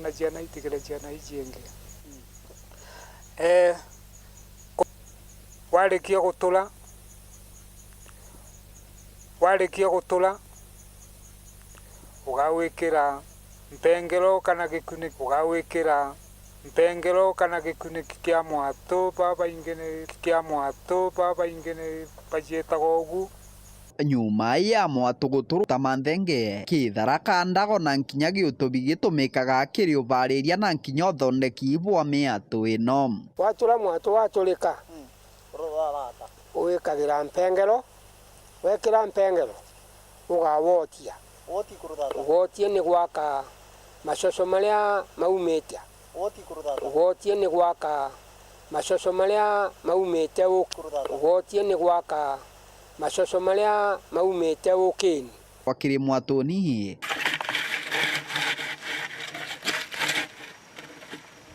na ciana itigire ciana ici ingi warikia gutula ugawikira mpengero kana gikuniki kia mwatu baba ingene kia mwatu baba ingene bacietaga ugu nyuma ya mwatu guturu tamanthenge kithara kandago na nkinya giutubi gitumikaga kiriubariria na nkinya uthondeki ibwa miatu ino watula mwatu watulika uwikagira mpengero wekira mpengero ugawotia wotie ni gwaka macoco maria maumite wotie ni gwaka macoco maria maumite wotie ni gwaka macoco maria maumite ukini wakiri mwatuni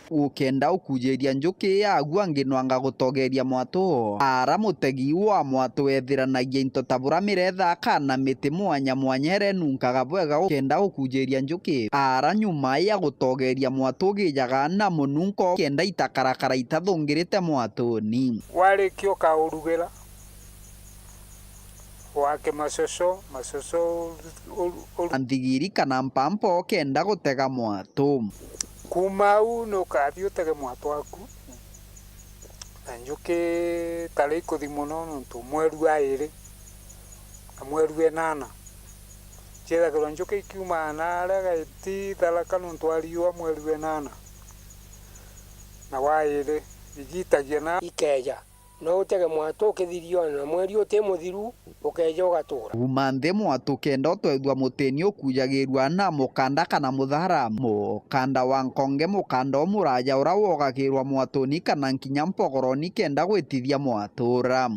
ukenda ukujeria njuki yagu anginwanga gutogeria mwatu ara mutegi wa mwatu ethiranagia into tabura miretha kana miti mwanya mwanyere nunkaga bwega ukenda ukujeria njuki ara nyuma ya gutogeria mwatu gijaga na mununko kenda itakarakara itathungirite mwatuni warikio kaurugira wake macoco anthigiri kana mpampo kenda gutega mwatu kuma u no kathi utege mwatu waku na njuki tari ikuthi muno nuntu mweru airi na mweru enana ciethagirwo njuki ikiuma na aria iti tharaka nuntu ariua mweru enana na wairi igitagia na ikeja no utege mwatu ukithirio na mweri uti muthiru ukeja ugatura umanthe mwatu kenda twethwa muteni ukujagirwa na mukanda kana muthara mukanda wa nkonge mukanda omuraja ura wogagirwa mwatuni kana nkinya mpogoroni kenda gwitithia mwatura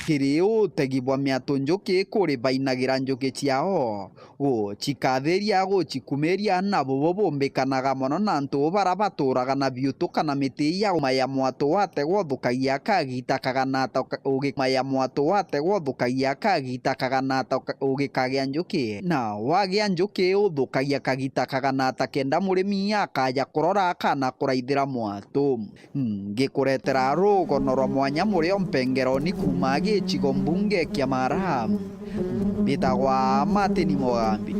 kiri utegi bwa miatu njuki kuri bainagira njuki ciao chikathiria chikumeria na bobo bombekanaga mono na ntu bara baturaga na biutu kana miti ya maya mwatu wategwo thukagia kagita kaganata ugimaya mwatu wategwo thukagia kagita kaganata ugikagia njuki na wagia njuki uthukagia kagita kaganata kenda murimi akaja kurora kana kuraithira mwatu ngikuretera rugono rwa mwanya murio mpengeroni kumagi chigo mbunge kia Mara bitagwa Martin Mugambi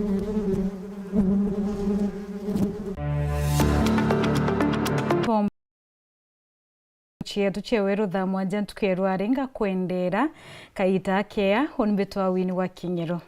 chetu cheweru tha mwanja ntukerwa arenga kwendera kaita kea onbetwa wini wa kinyero